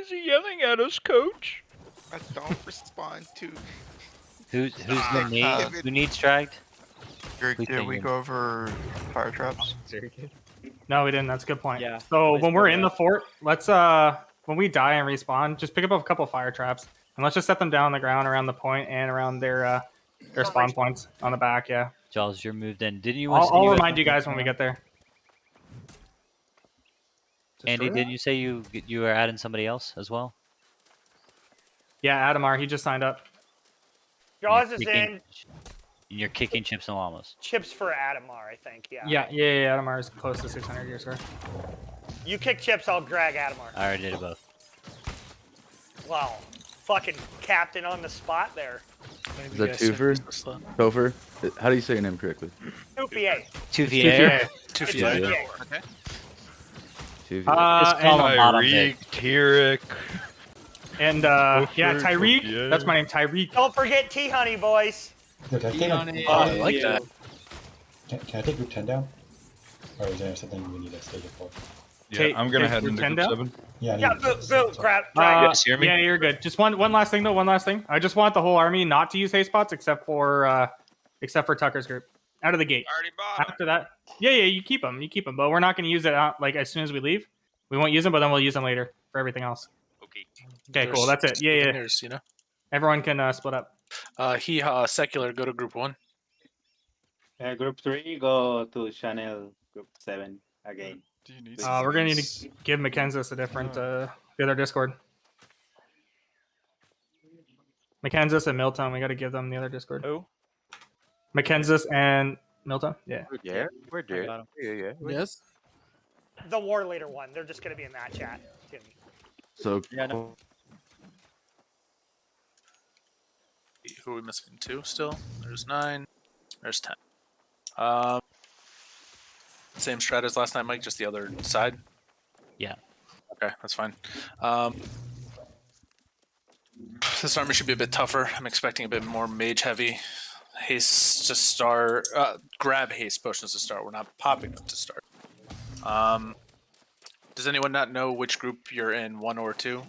is he yelling at us, Coach? I don't respond to. Who's the need? Who needs dragged? Did we go over fire traps? No, we didn't. That's a good point. Yeah. So when we're in the fort, let's when we die and respawn, just pick up a couple fire traps and let's just set them down on the ground around the point and around their spawn points on the back. Yeah. Jaws, you're moved in. Didn't you? I'll remind you guys when we get there. Andy, did you say you were adding somebody else as well? Yeah, Adamar, he just signed up. Jaws is in. You're kicking chips and llamas. Chips for Adamar, I think. Yeah. Yeah. Adamar is close to 600 years, sir. You kick chips, I'll drag Adamar. I already did it both. Wow. Fucking captain on the spot there. Is that Twofer? Topher? How do you say your name correctly? Tufier. Tufier. Okay. Tyreek, Tyrick. And yeah, Tyreek. That's my name, Tyreek. Don't forget T-Honey, boys. I like that. Can I take group 10 down? Or is there something we need to stay here for? Yeah, I'm gonna head into group 7. Yeah, boot, grab. Yeah, you're good. Just one last thing though. One last thing. I just want the whole army not to use haste spots except for Tucker's group out of the gate. Already bought. After that, yeah, you keep them. But we're not going to use it out, like as soon as we leave. We won't use them, but then we'll use them later for everything else. Okay, cool. That's it. Yeah. You know. Everyone can split up. Secular, go to group 1. Group 3, go to channel group 7 again. Do you need We're gonna need to give Mackenzie a different the other Discord. Mackenzie and Milton, we got to give them the other Discord. Who? Mackenzie and Milton. Yeah. Yeah, we're good. Yeah. Yes. The war leader one. They're just gonna be in that chat. So Yeah, no. Who are we missing? 2 still? There's 9. There's 10. Same strat as last night, Mike, just the other side? Yeah. Okay, that's fine. This army should be a bit tougher. I'm expecting a bit more mage heavy. Haste to start. Grab haste potions to start. We're not popping them to start. Does anyone not know which group you're in, 1 or 2?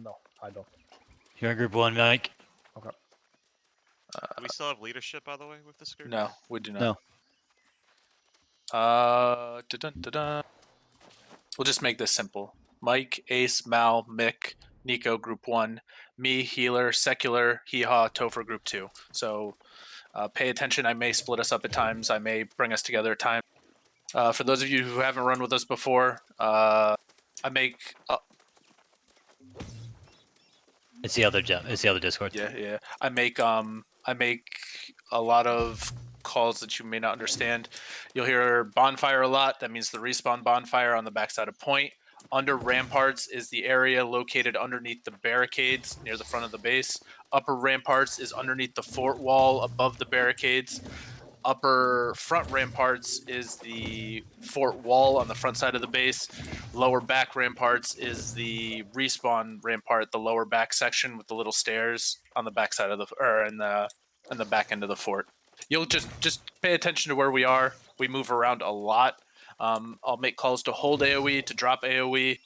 No, I don't. You're in group 1, Mike. Okay. Do we still have leadership, by the way, with this group? No, we do not. No. We'll just make this simple. Mike, Ace, Mal, Mick, Nico, group 1. Me, Healer, Secular, Hee-Haw, Topher, group 2. So pay attention. I may split us up at times. I may bring us together at times. For those of you who haven't run with us before, I make... It's the other Discord. Yeah. I make a lot of calls that you may not understand. You'll hear bonfire a lot. That means the respawn bonfire on the backside of point. Under ramparts is the area located underneath the barricades near the front of the base. Upper ramparts is underneath the fort wall above the barricades. Upper front ramparts is the fort wall on the front side of the base. Lower back ramparts is the respawn rampart, the lower back section with the little stairs on the back side of in the back end of the fort. You'll just pay attention to where we are. We move around a lot. I'll make calls to hold AoE, to drop AoE.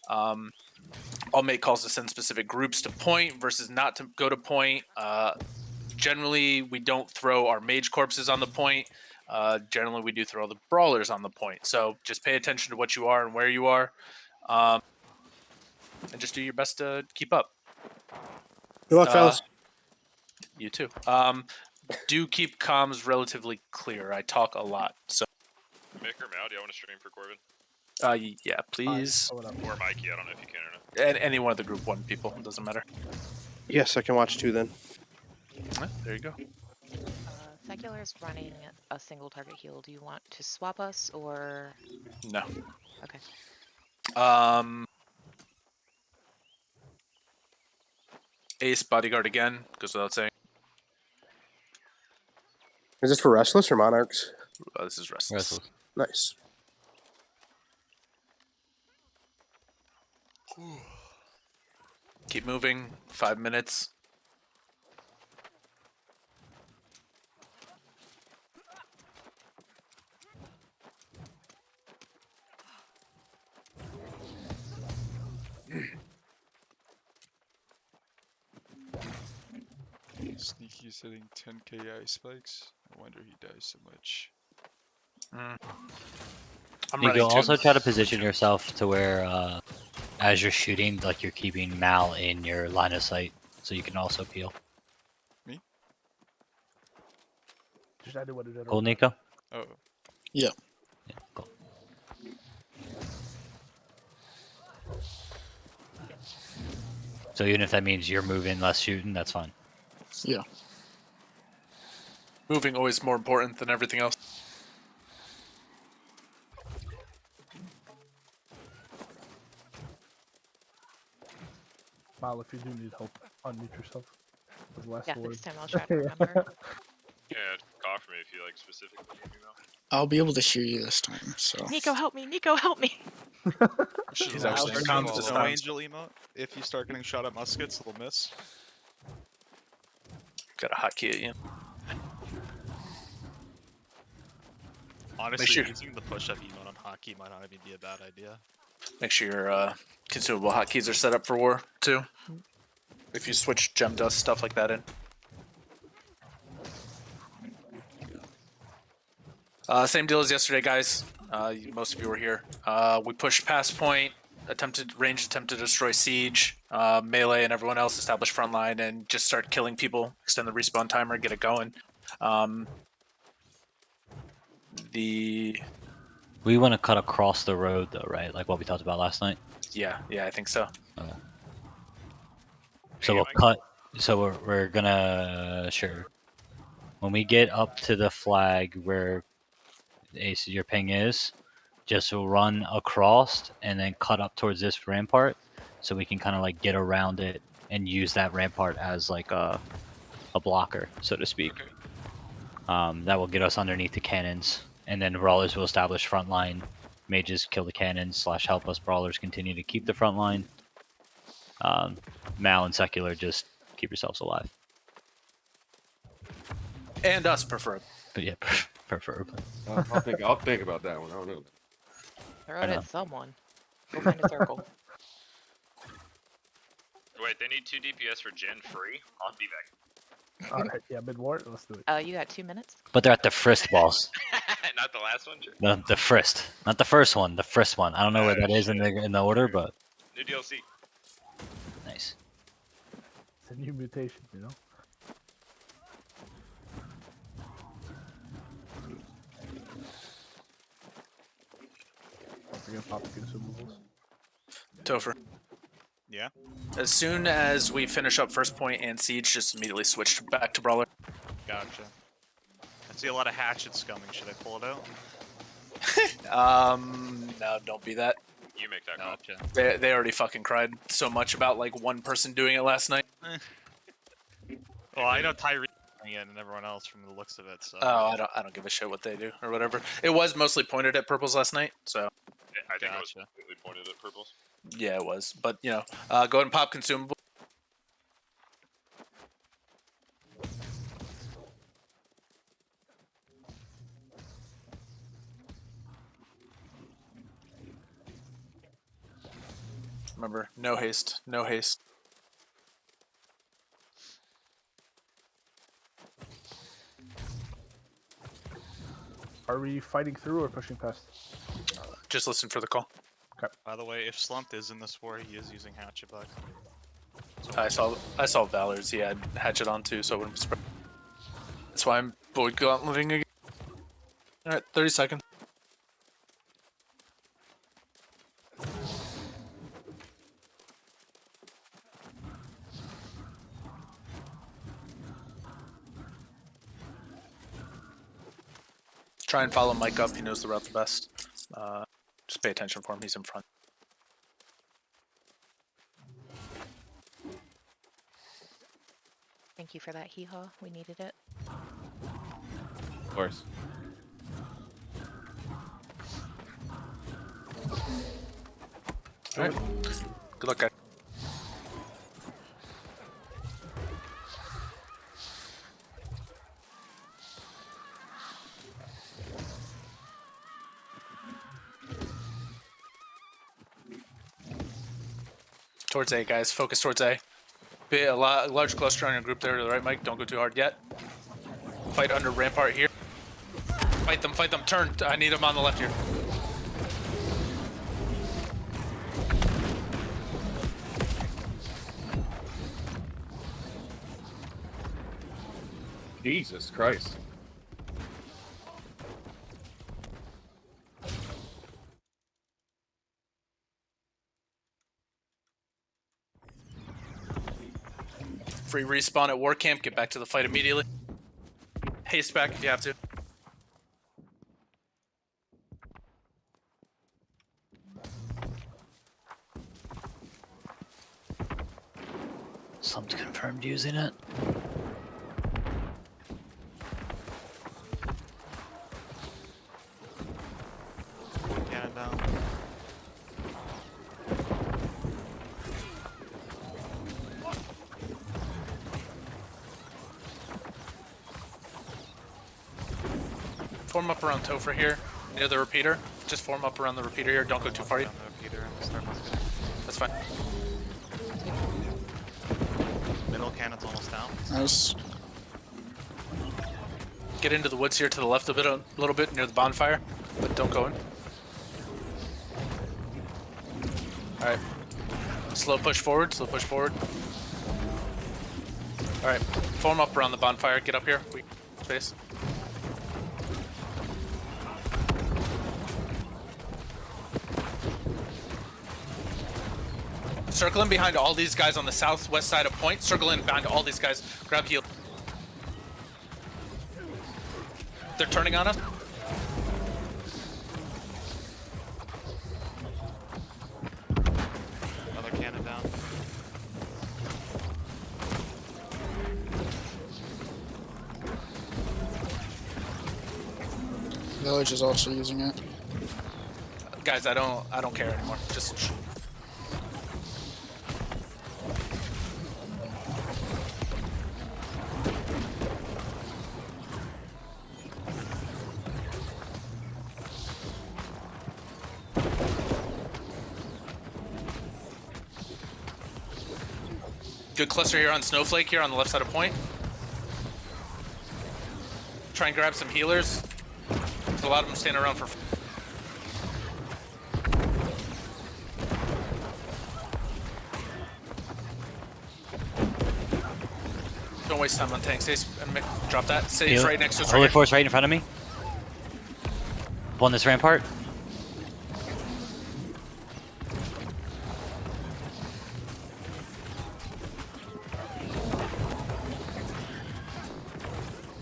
I'll make calls to send specific groups to point versus not to go to point. Generally, we don't throw our mage corpses on the point. Generally, we do throw the brawlers on the point. So just pay attention to what you are and where you are. And just do your best to keep up. Good luck, fellas. You too. Do keep comms relatively clear. I talk a lot. So. Mick or Mal, do you want to stream for Corbin? Yeah, please. Or Mikey, I don't know if you can or not. Any one of the group 1 people. It doesn't matter. Yes, I can watch 2 then. There you go. Secular is running a single target heal. Do you want to swap us or? No. Okay. Ace bodyguard again, goes without saying. Is this for Restless or Monarchs? This is Restless. Nice. Keep moving. 5 minutes. Sneaky's hitting 10k ice spikes. No wonder he dies so much. I'm You ready can to. also try to position yourself to where, as you're shooting, like you're keeping Mal in your line of sight, so you can also peel. Me? Cool, Nico? Oh. Yeah. Yeah, cool. So even if that means you're moving, less shooting, that's fine. Yeah. Moving always more important than everything else. Mal, if you do need help, unmute yourself. Yeah, next time I'll try to remember. Yeah, cough for me if you like specifically. I'll be able to hear you this time, so. Nico, help me! Nico, help me! He's actually no angel emote. If you start getting shot at muskets, it'll miss. Got a hotkey at you. Honestly, sure- using the push-up emote on hotkey might not even be a bad idea. Make sure your consumable hotkeys are set up for war too. If you switch gem dust stuff like that in. Same deal as yesterday, guys. Most of you were here. We pushed past point, range attempt to destroy siege. Melee and everyone else establish front line and just start killing people. Extend the respawn timer, get it going. We want to cut across the road, though, right? Like what we talked about last night. Yeah, I think so. Okay. So we'll cut. So we're gonna when we get up to the flag where Ace your ping is, just run across and then cut up towards this rampart, so we can kind of like get around it and use that rampart as like a blocker, so to speak. That will get us underneath the cannons, and then brawlers will establish front line. Mages kill the cannons / help us brawlers continue to keep the front line. Mal and secular, just keep yourselves alive. And us, preferably. But yeah, preferably. I'll think about that one. I don't know. Throw it at someone. Go find a circle. Wait, they need 2 DPS for Gen free? I'll be back. Alright, yeah, mid-war, let's do it. You got 2 minutes? But they're at the Frist boss. Not the last one? Sure. The Frist, not the first one. The Frist one. I don't know where that is in the order, but New DLC. nice. It's a new mutation, you know? Don't forget pop the consumables. Topher. Yeah? As soon as we finish up first point and siege, just immediately switch back to brawler. Gotcha. I see a lot of hatchets coming. Should I pull it out? No, don't be that. You make that call. They already fucking cried so much about like one person doing it last night. Well, I know Tyree doing it and everyone else from the looks of it. So. Oh, I don't give a shit what they do or whatever. It was mostly pointed at purples last night, so. I think it was completely pointed at purples. Yeah, it was. But you know, go ahead and pop consumable. Remember, no haste, no haste. Are we fighting through or pushing past? Just listen for the call. Okay. By the way, if Slumped is in this war, he is using Hatchet Buck. So I saw Valor's. He had Hatchet on too, so I wouldn't spread. That's why I'm Void Gauntleting again. Alright, 30 seconds. Try and follow Mike up, he knows the route the best. Just pay attention for him, he's in front. Thank you for that hee-haw. We needed it. Of course. Alright. Good luck, guys. Towards A, guys. Focus towards A. A large cluster on your group there to the right, Mike. Don't go too hard yet. Fight under rampart here. Fight them, fight them. Turn. I need them on the left here. Jesus Christ. Free respawn at war camp. Get back to the fight immediately. Haste back if you have to. Someone's confirmed using it. Cannon down. Form up around Topher here, near the repeater. Just form up around the repeater here. Don't go too far. That's fine. Middle cannon's almost down. Nice. Get into the woods here to the left a little bit near the bonfire, but don't go in. All right. Slow push forward. Slow push forward. All right. Form up around the bonfire. Get up here. Space. Circle in behind all these guys on the southwest side of point. Circle in behind all these guys. Grab heal. They're turning on us. Another cannon down. Village is also using it. Guys, I don't care anymore. Just good cluster here on Snowflake here on the left side of point. Try and grab some healers. There's a lot of them standing around for. Don't waste time on tanks. Ace, and drop that. Sage right next to us. Holy Force right in front of me. Up on this rampart.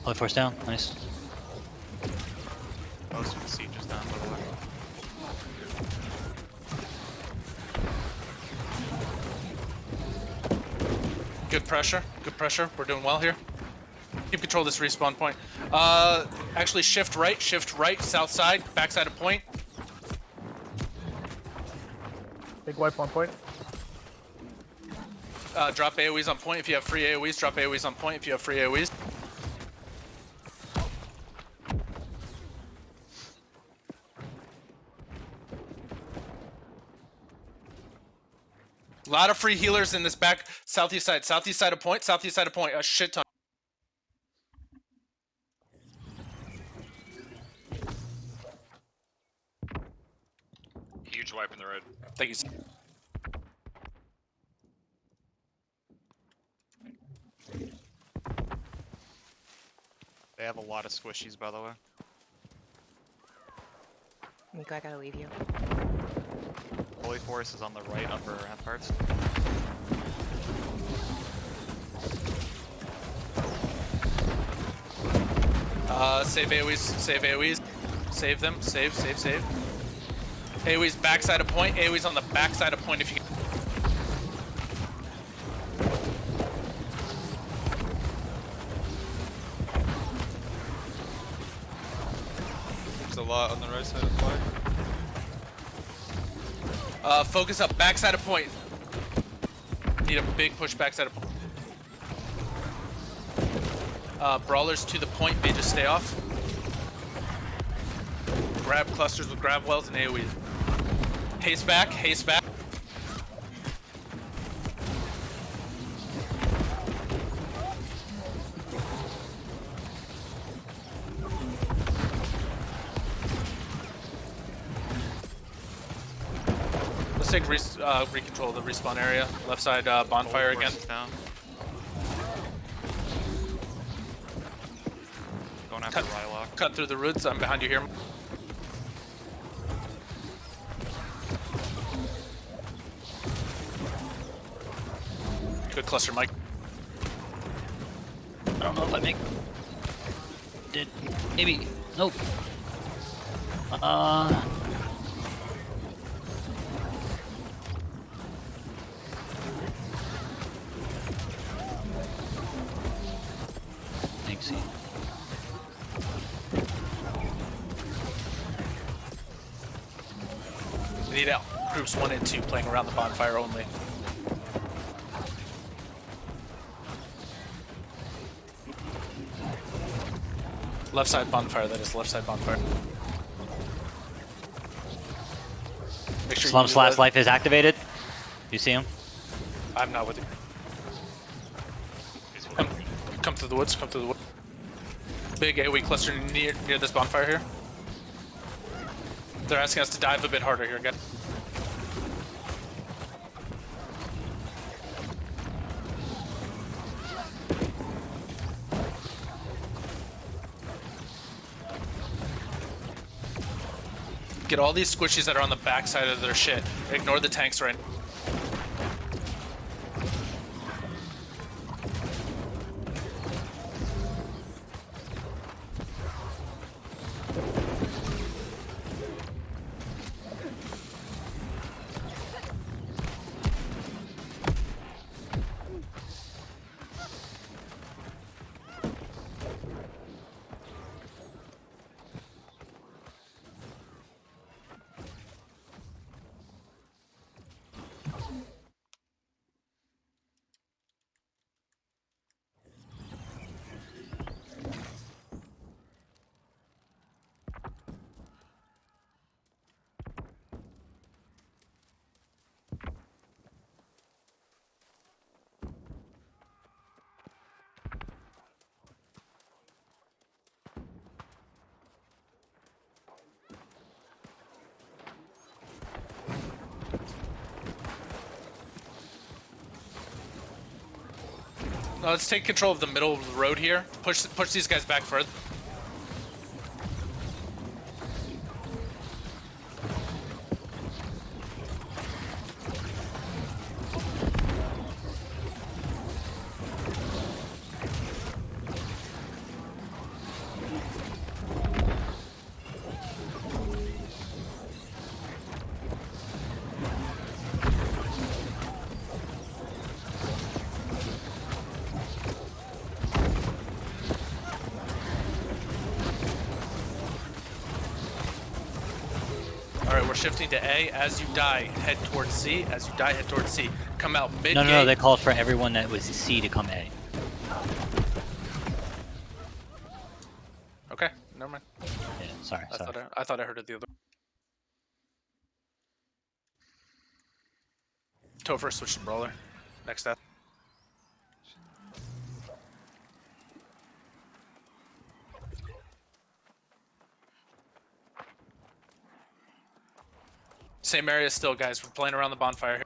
Holy Force down. Nice. Most of the siege is down, by the way. Good pressure. Good pressure. We're doing well here. Keep control of this respawn point. Actually shift right, south side, back side of point. Big wipe on point. Drop AoEs on point if you have free AoEs. Drop AoEs on point if you have free AoEs. A lot of free healers in this back southeast side of point, a shit ton. Huge wipe in the road. Thank you. They have a lot of squishies, by the way. Nico, I gotta leave you. Holy Force is on the right upper ramparts. Save AoEs, save AoEs. Save them, save. AoEs backside of point, AoEs on the backside of point if you can. There's a lot on the right side of the flag. Focus up, backside of point. Need a big push backside of point. Brawlers to the point, they just stay off. Grab clusters with grab wells and AoE. Haste back, haste back. take recontrol of the respawn area. Left side bonfire again. Down. Going after Rylock. Cut through the roots. I'm behind you here. Good cluster, Mike. I don't know if I make. Did maybe nope. Thanks. We need out groups 1 and 2 playing around the bonfire only. Left side bonfire, that is left side bonfire. Make sure Slum Slash Life is activated. You see him? I'm not with you. Come through the woods, come through the woods. Big AoE cluster near this bonfire here. They're asking us to dive a bit harder here again. Get all these squishies that are on the backside of their shit. Ignore the tanks right now. Let's take control of the middle of the road here. Push these guys back further. Alright, we're shifting to A. As you die, head towards C. As you die, head towards C. Come out mid-gate. No, they called for everyone that was C to come A. Okay, never mind. Yeah, sorry. I thought I heard it the other. Topher switch to brawler. Next step. Same area still, guys. We're playing around the bonfire here.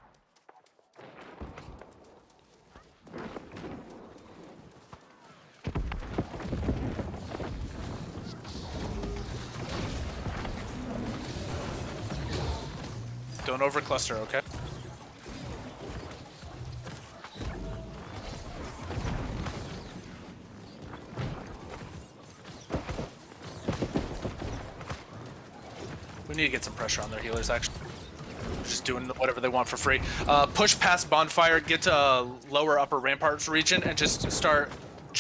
Don't overcluster, okay? We need to get some pressure on their healers, actually. Just doing whatever they want for free. Push past bonfire, get to lower upper ramparts region, and just start.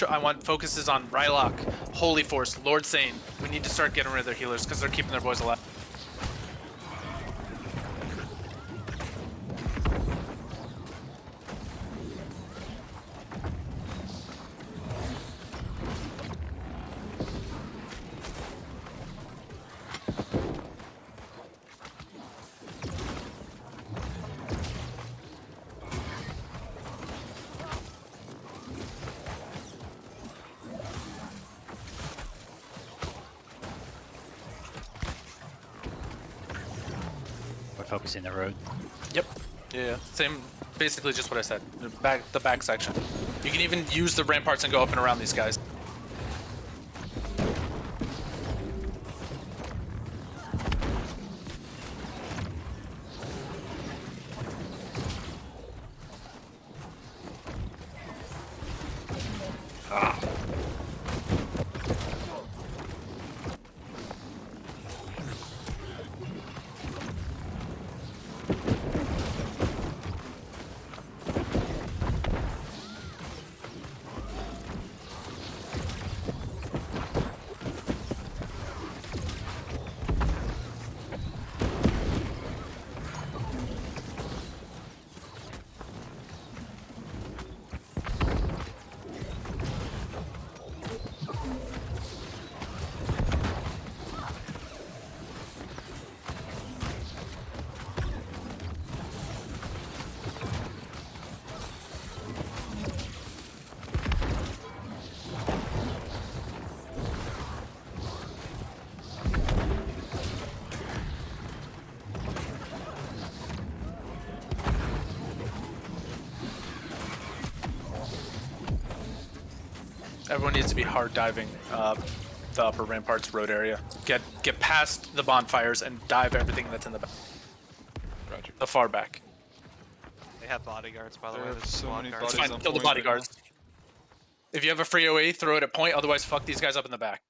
I want focuses on Rylock, Holy Force, Lord Sane. We need to start getting rid of their healers because they're keeping their boys alive. We're focusing the road. Yep. Yeah, same. Basically, just what I said. The back section. You can even use the ramparts and go up and around these guys. Everyone needs to be hard diving the upper ramparts road area. Get past the bonfires and dive everything that's in the back. Roger. The far back. They have bodyguards, by the There way. are There's so squad many guards. It's bodies fine. on Kill the point right bodyguards. If you have a free OA, throw it at point. Otherwise, fuck these guys up in the back.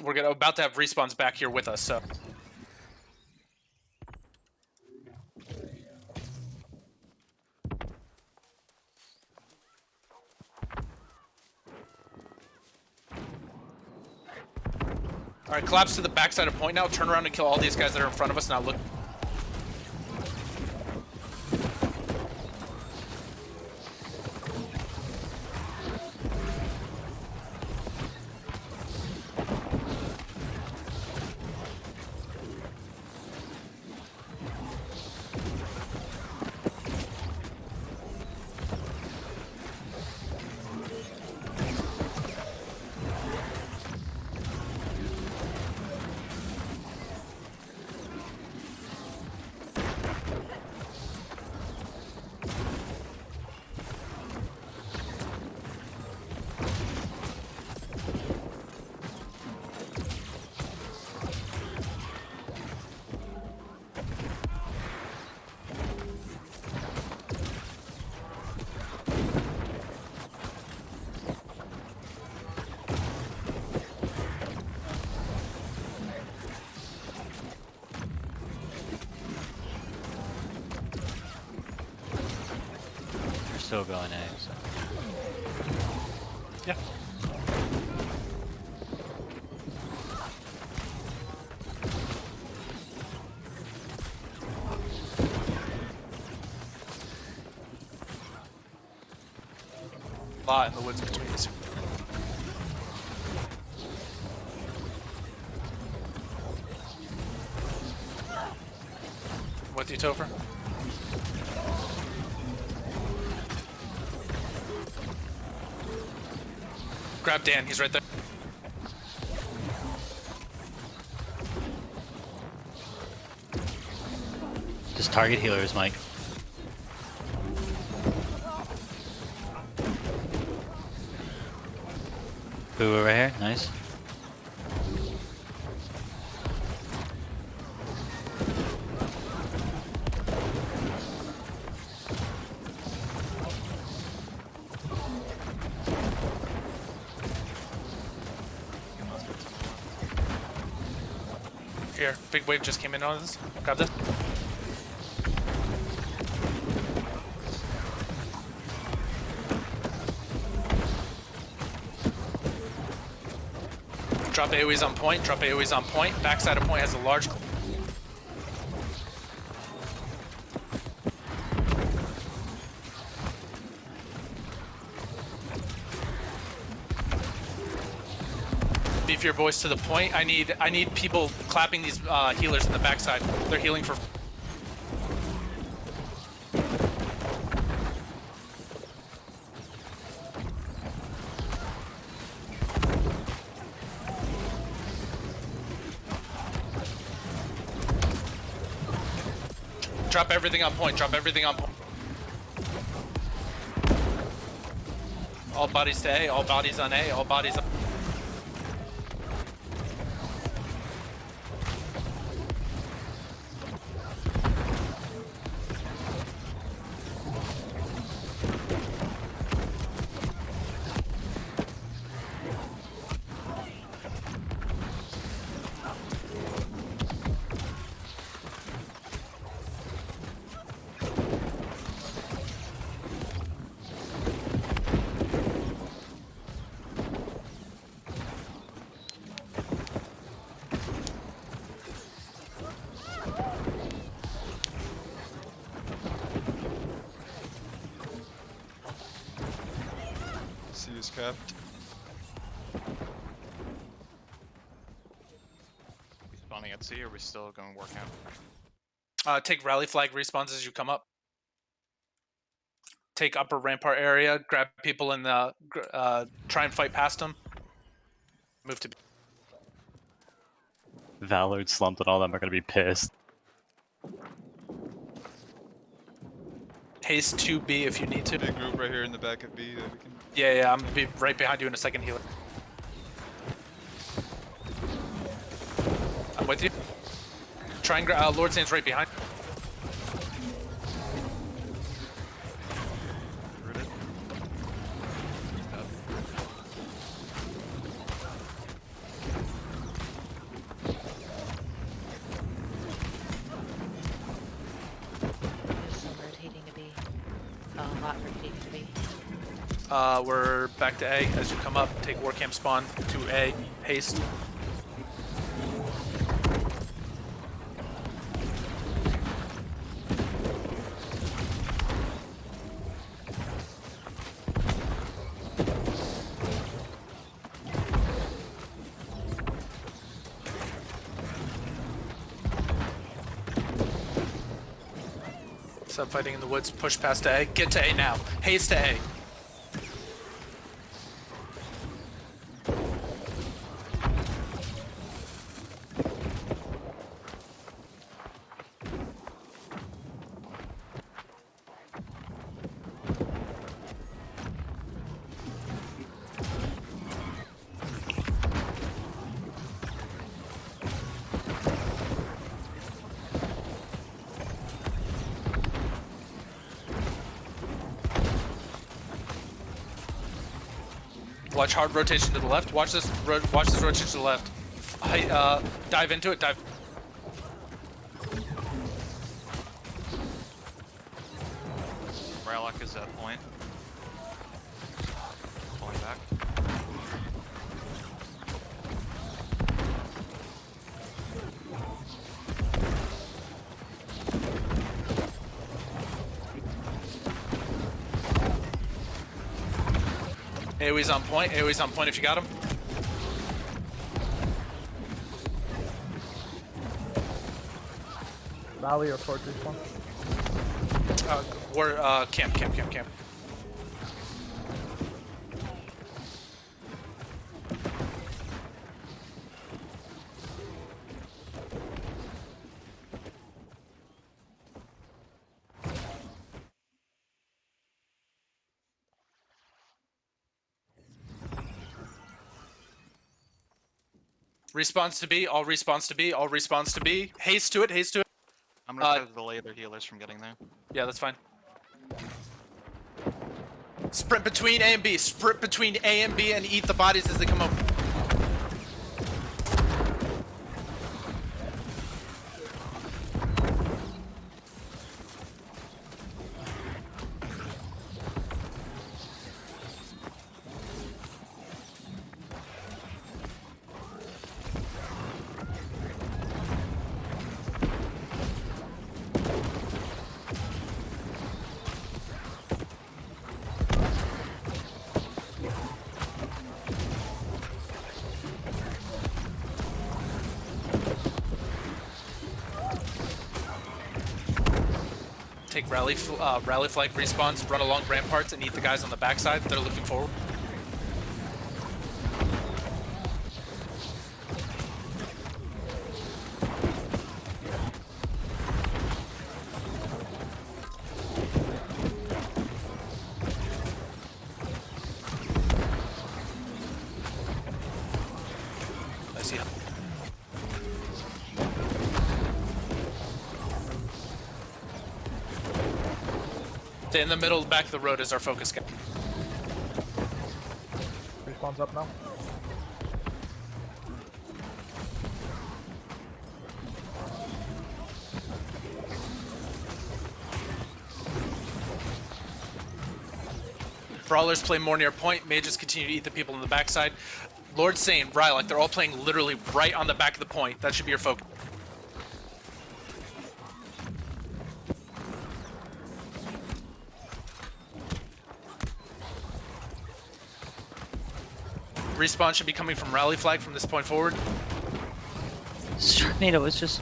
We're about to have respawns back here with us, so. All right, collapse to the backside of point now. Turn around and kill all these guys that are in front of us. Now look. We're still going A. So. Yeah. Lot in the woods between us. With you, Topher? Grab Dan, he's right there. Just target healers, Mike. Boo right here, nice. Here, big wave just came in on this. Grab this. Drop AoE's on point, drop AoE's on point. Backside of point has a large. Beef your boys to the point. I need people clapping these healers in the backside. They're healing for. Drop everything on point. Drop everything on point. All bodies to A. All bodies on A. All bodies on... C is capped. We spawning at C, or are we still going to work out? Take rally flag respawns as you come up. Take upper rampart area. Grab people in the... try and fight past them. Move to... Valor, Slumped, and all them are gonna be pissed. Haste 2B if you need to. Big group right here in the back of B that we can... Yeah, I'm gonna be right behind you in a second, healer. I'm with you. Try and grab... Lord Saint's right behind. Rooted. There's some rotating to B. A lot rotating to B. We're back to A. As you come up, take war camp spawn to A. Haste. Stop fighting in the woods. Push past to A. Get to A now. Haste to A. Watch hard rotation to the left. Watch this rotation to the left. Dive into it. Dive. Raylock is at point. Pulling back. AoE's on point. AoE's on point if you got him. Valley or Forge respawn? We're camp. Response to B. All response to B. All response to B. Haste to it. Haste to it. I'm gonna try to delay their healers from getting there. Yeah, that's fine. Sprint between A and B. Sprint between A and B and eat the bodies as they come up. Take rally flag respawns, run along ramparts, and eat the guys on the backside. They're looking forward. see. Stay in the middle, back of the road is our focus guy. Respawn's up now. Brawlers play more near point. Mages continue to eat the people on the backside. Lord Sane, Rylak, they're all playing literally right on the back of the point. That should be your focus. Respawn should be coming from rally flag from this point forward. Sharknado is just.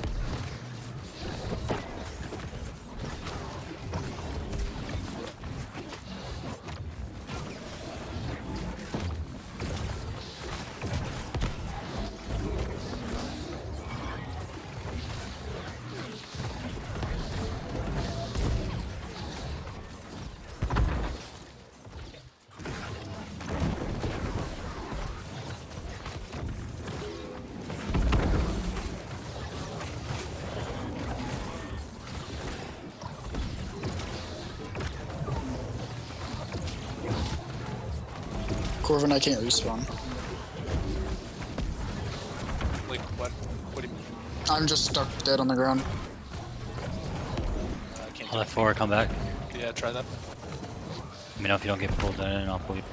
Corvin, I can't respawn. Like, what? What do you mean? I'm just stuck dead on the ground. Can't I'll let 4 come back. Yeah, try that. Let me know if you don't get pulled in, and I'll pull you.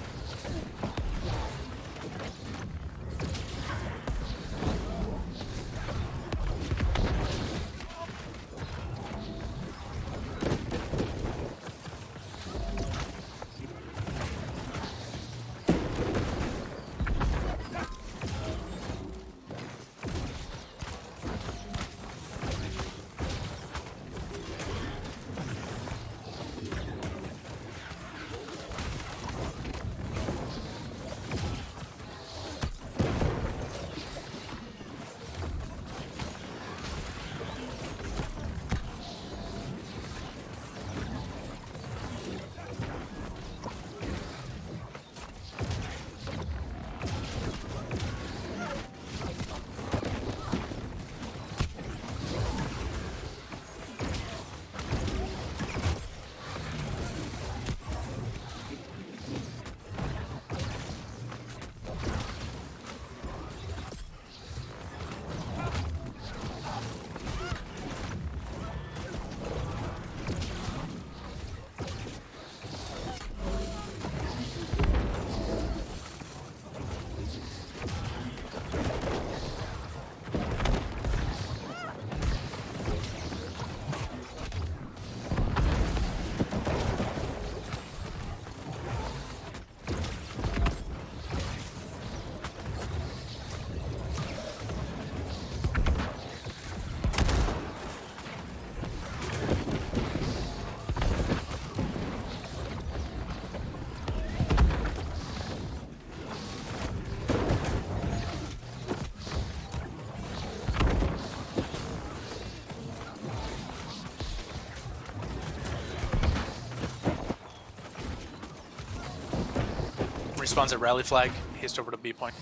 Respawns at rally flag. Haste over to B point.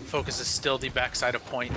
Focus is still the backside of point.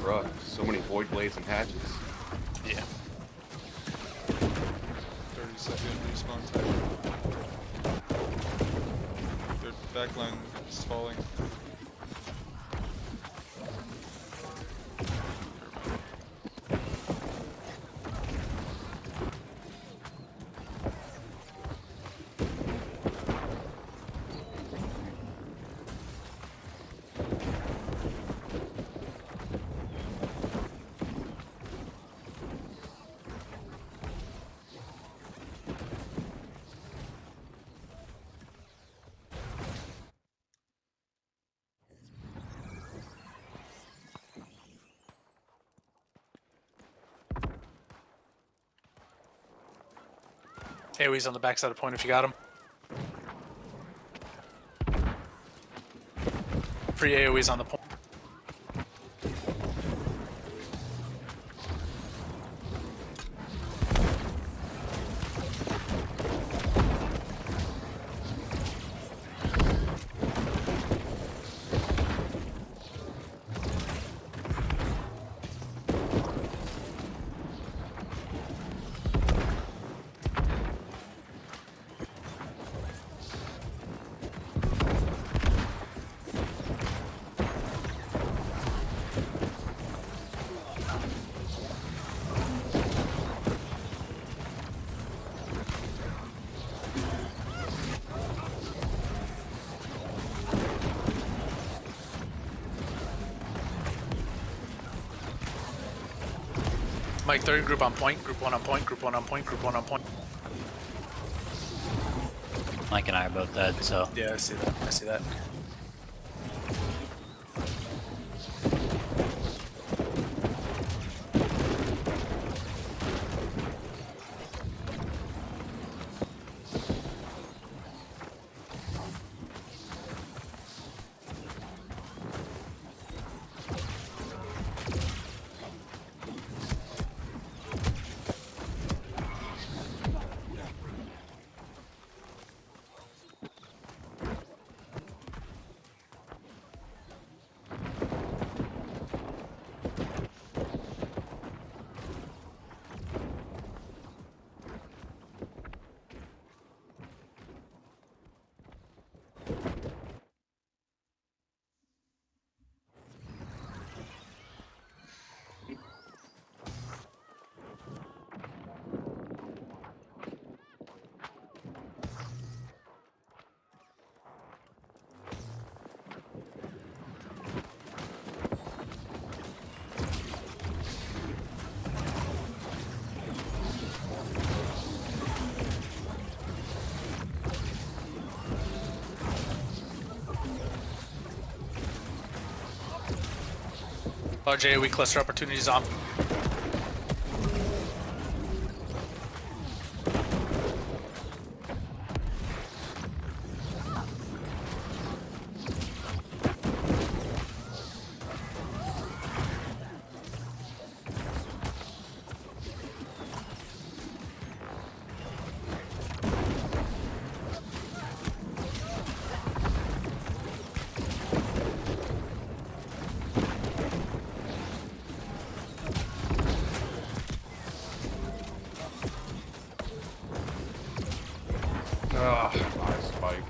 Rough. So many void blades and hatches. Yeah. 30 30-second respawn time. Their backline is falling. AoE's on the backside of point if you got him. Free AoE's on the point. Mike, third group on point, group 1 on point, group 1 on point, group 1 on point. Mike and I are both dead, so. Yeah, I see that. I see that. Large AoE cluster opportunities on. Ugh, my spike.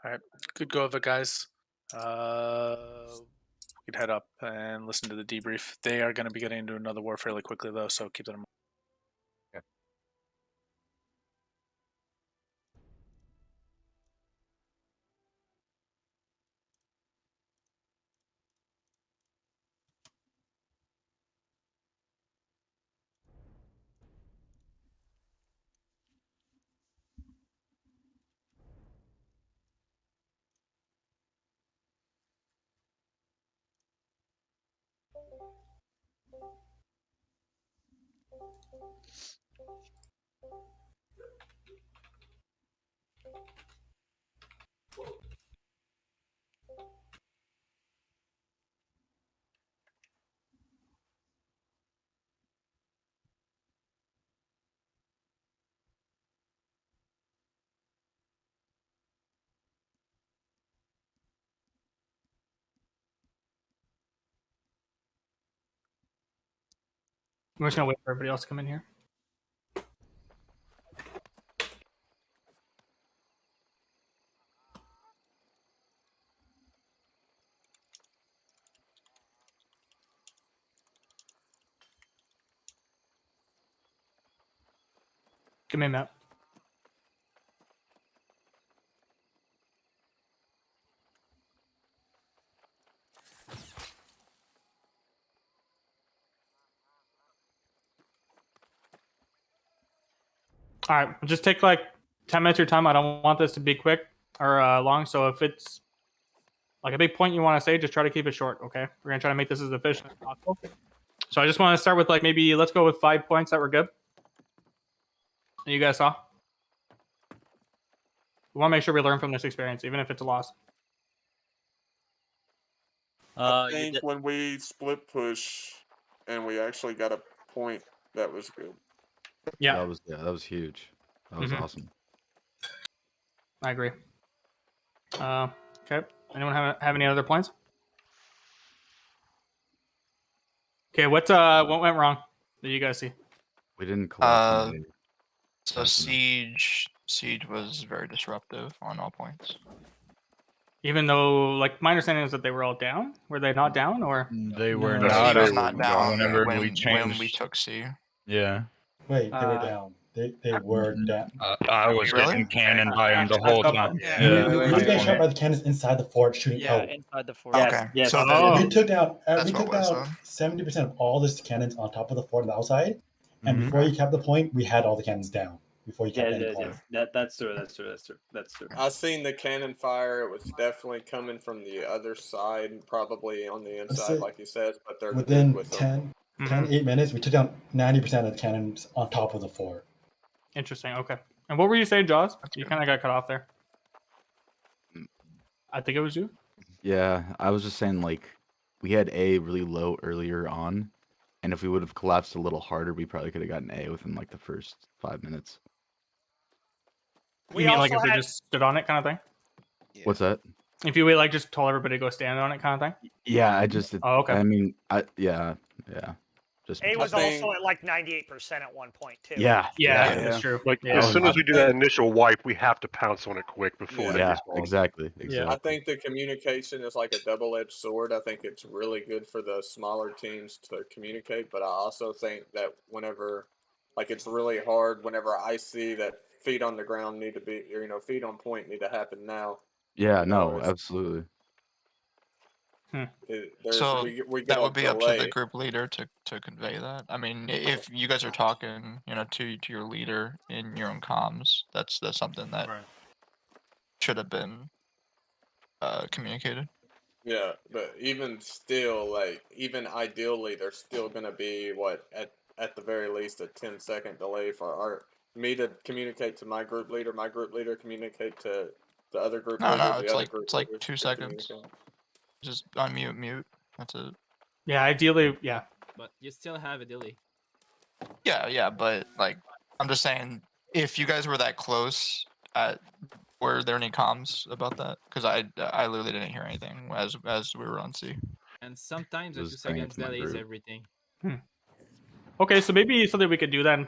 All right, good go of it, guys. We can head up and listen to the debrief. They are going to be getting into another war fairly quickly, though, so keep that in mind. I'm just gonna wait for everybody else to come in here. Give me a map. All right, just take like 10 minutes of your time. I don't want this to be quick or long. So if it's like a big point you want to say, just try to keep it short. Okay, we're gonna try to make this as efficient as possible. So I just want to start with like maybe let's go with 5 points that were good. That you guys saw. We want to make sure we learn from this experience, even if it's a loss. I think when we split push and we actually got a point, that was good. Yeah, that was huge. That was awesome. I agree. Okay. Anyone have any other points? Okay, what went wrong that you guys see? We didn't collapse. So siege was very disruptive on all points. Even though, like, my understanding is that they were all down. Were they not down, or They were No, not. C was not down Whenever when we changed, we took C. yeah. Wait, they were down. They were down. I was Really? getting cannoned by him the whole time. You were getting shot by the cannons inside the fort, shooting out. inside the fort. Okay. Yes. So We took down. That's We what took it was, down 70% of all the cannons on top of the fort on the outside. And Mhm. before you capped the point, we had all the cannons down. Before you capped any point. That's true. I seen the cannon fire. It was definitely coming from the other side, probably on the inside, say like he says. But they're good Within with them. 8 minutes, we took down 90% of the cannons on top of the fort. Interesting. Okay. And what were you saying, Jaws? You kind of got cut off there. I think it was you. Yeah, I was just saying like we had A really low earlier on, and if we would have collapsed a little harder, we probably could have gotten A within like the first 5 minutes. You mean like if we just stood on it, kind of thing? What's that? If you like just told everybody to go stand on it, kind of thing. Yeah, I just. Oh, okay. I mean, yeah. Just. A was also at like 98% at one point too. Yeah. That's true. Like Yeah. as soon as we do that initial wipe, we have to pounce on it quick before they Yeah, respawn. exactly. I think the communication is like a double-edged sword. I think it's really good for the smaller teams to communicate, but I also think that whenever, like, it's really hard whenever I see that feet on the ground need to be, or, feet on point need to happen now. Yeah, You know, no, it's- absolutely. So we get that a would be up to the delay. group leader to convey that. I mean, if you guys are talking, to your leader in your own comms, that's something that should have been communicated. Yeah, but even still, like, even ideally, there's still gonna be at the very least a 10-second delay for me to communicate to my group leader communicate to the other group No, leaders, no, the it's other like group it's like leaders 2 to seconds. communicate. Just unmute, mute. That's it. Yeah, ideally, yeah. But you still have a delay. Yeah, but like, I'm just saying, if you guys were that close, were there any comms about that? Because I literally didn't hear anything as we were on C. And sometimes a Just 2 saying it seconds to my delay is group. everything. Okay, so maybe something we could do then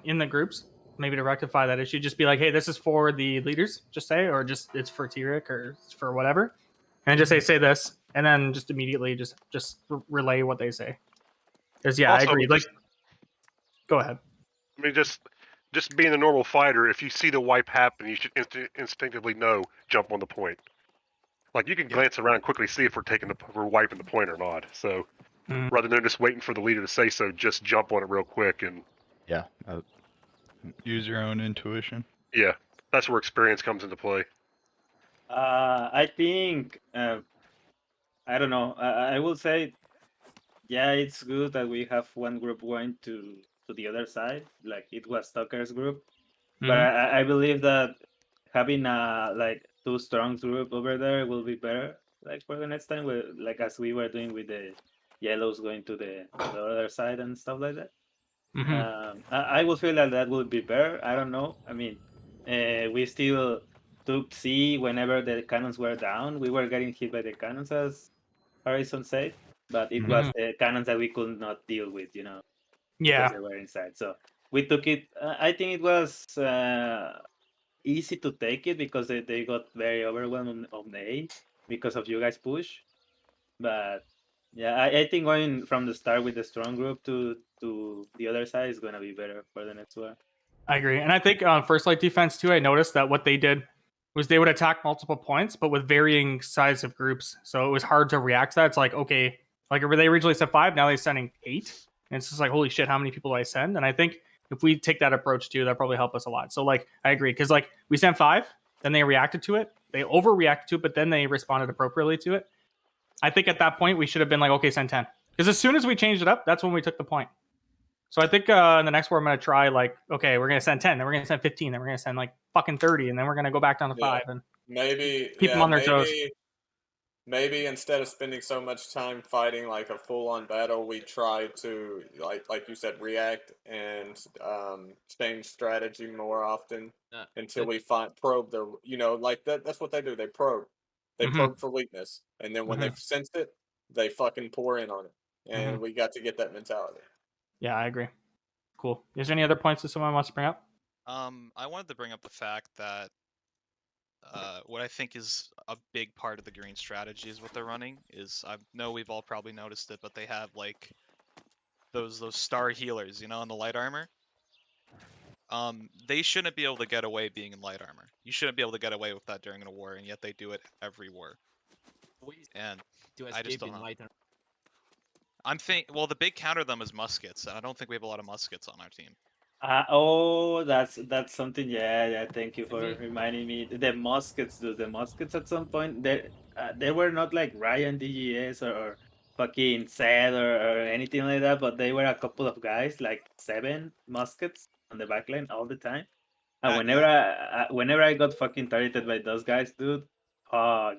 in the groups, maybe to rectify that issue, just be like, hey, this is for the leaders, just say, or just it's for T-Rick or it's for whatever, and just say this, and then just immediately just relay what they say. Because yeah, Also, I agree. Like, go ahead. I mean, just being a normal fighter, if you see the wipe happen, you should instinctively know jump on the point. Like you can glance around and quickly see if we're wiping the point or not. So rather than just waiting for the leader to say so, just jump on it real quick and Use your own intuition. yeah, that's where experience comes into play. I think I don't know. I will say, yeah, it's good that we have one group going to to the other side, like it was Tucker's group. But Mhm. I believe that having like two strong group over there will be better. Like for the next time, like as we were doing with the yellows going to the other side and stuff like that. Mhm. I will feel that that would be better. I don't know. I mean, we still took C whenever the cannons were down. We were getting hit by the cannons, as Harrison said, but it was Mhm. the cannons that we could not deal with, because Yeah, they were inside. So we took it. I think it was easy to take it because they got very overwhelmed on the A because of you guys push. But yeah, I think going from the start with the strong group to the other side is gonna be better for the next one. I agree. And I think on first light defense too, I noticed that what they did was they would attack multiple points, but with varying size of groups. So it was hard to react to that. It's like, okay, like they originally sent 5, now they're sending 8. And it's just like, holy shit, how many people do I send? And I think if we take that approach too, that probably help us a lot. So like I agree. Because like we sent 5, then they reacted to it. They overreacted to it, but then they responded appropriately to it. I think at that point we should have been like, okay, send 10. Because as soon as we changed it up, that's when we took the point. So I think in the next war I'm gonna try like, okay, we're gonna send 10, then we're gonna send 15, then we're gonna send like fucking 30, and then we're gonna go back down to Yeah. 5 and Maybe, keep them yeah, on their toes. maybe instead of spending so much time fighting like a full-on battle, we try to like you said, react and change strategy more often until we probe their, like that's what they do. They probe. They Mhm. probe for weakness. And then when they Mhm. sense it, they fucking pour in on it. And Mhm. we got to get that mentality. Yeah, I agree. Cool. Is there any other points that someone wants to bring up? I wanted to bring up the fact that what I think is a big part of the green strategy is what they're running is I know we've all probably noticed it, but they have like those star healers, in the light armor. They shouldn't be able to get away being in light armor. You shouldn't be able to get away with that during a war, and yet they do it every war. And To I just escape don't in know. light armor. Well, the big counter to them is muskets, and I don't think we have a lot of muskets on our team. That's something. Yeah. Thank you for reminding me. The muskets, dude. The muskets at some point they were not like Ryan DGS or fucking Seth or anything like that, but they were a couple of guys, like 7 muskets on the backline all the time. And whenever I got fucking targeted by those guys, dude, fuck,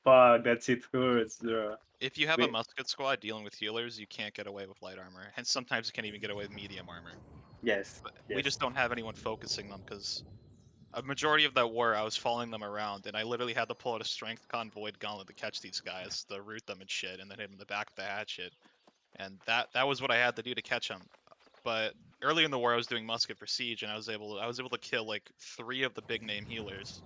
that shit hurts, bro. If you have a We, musket squad dealing with healers, you can't get away with light armor, and sometimes you can't even get away with medium armor. yes, But we yes. just don't have anyone focusing them because a majority of that war, I was following them around, and I literally had to pull out a strength con void gauntlet to catch these guys, to root them and shit, and then hit them in the back with the hatchet. And that was what I had to do to catch them. But early in the war, I was doing musket for siege, and I was able to kill like 3 of the big name healers.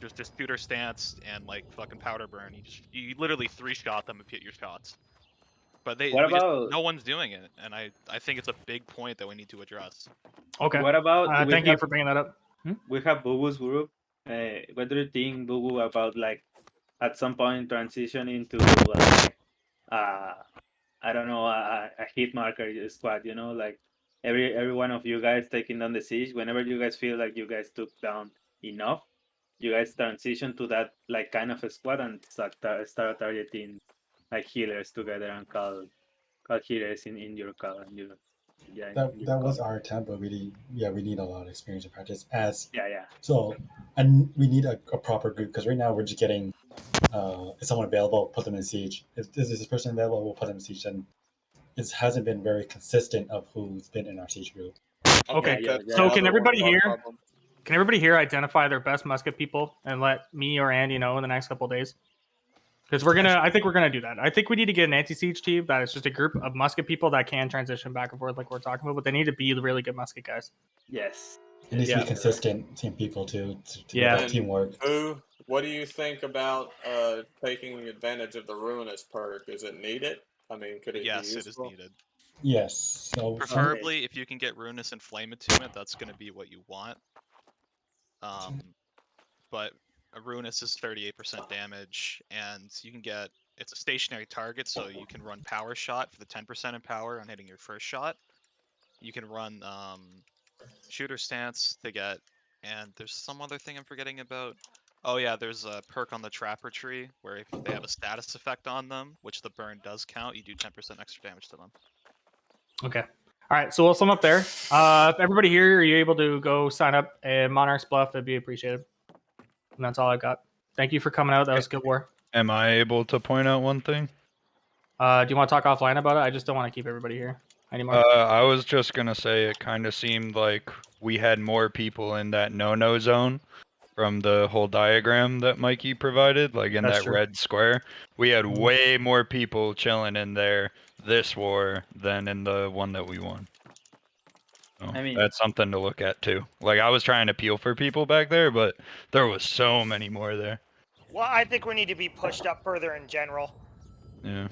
Just shooter stance and like fucking powder burn. You literally 3-shot them and hit your shots. But What about no one's doing it, and I think it's a big point that we need to address. Okay. what about Thank you for bringing that up. we have Bubu's group. What do you think, Bubu, about like at some point transitioning to like I don't know a hit marker squad? Like every one of you guys taking down the siege. Whenever you guys feel like you guys took down enough, you guys transition to that like kind of a squad and start targeting like healers together and call healers in your call and you yeah in your That call. was our attempt, but we need a lot of experience and practice. Yeah. So, and we need a proper group because right now we're just getting is someone available, put them in siege. If is this person available, we'll put them in siege. And it hasn't been very consistent of who's been in our siege group. Okay. Yeah. So can everybody our here problem. identify their best musket people and let me or Andy know in the next couple of days? Because I think we're gonna do that. I think we need to get an anti-siege team that is just a group of musket people that can transition back and forth like we're talking about, but they need to be the really good musket guys. Yes. It needs to Yeah. be consistent team people to Yeah. get that And teamwork. what do you think about taking advantage of the ruinous perk? Is it needed? I mean, could it be Yes, it is useful? needed. Yes. So Preferably, if you can get Ruinous and Flame Attunement, that's going to be what you want. But a Ruinous is 38% damage, and you can get it's a stationary target, so you can run Power Shot for the 10% in power on hitting your first shot. You can run Shooter Stance to get, and there's some other thing I'm forgetting about. Oh yeah, there's a perk on the Trapper Tree where if they have a status effect on them, which the burn does count, you do 10% extra damage to them. Okay. All right, so we'll sum up there. If everybody here, are you able to go sign up at Monarch's Bluff? It'd be appreciated. And that's all I've got. Thank you for coming out. That was a good war. Am I able to point out one thing? Do you want to talk offline about it? I just don't want to keep everybody here anymore. I was just gonna say it kind of seemed like we had more people in that no-no zone from the whole diagram that Mikey provided, like in That's that true. red square. We had Mhm. way more people chilling in there this war than in the one that we won. So I mean- that's something to look at too. Like I was trying to peel for people back there, but there was so many more there. Well, I think we need to be pushed up further in general. Yeah.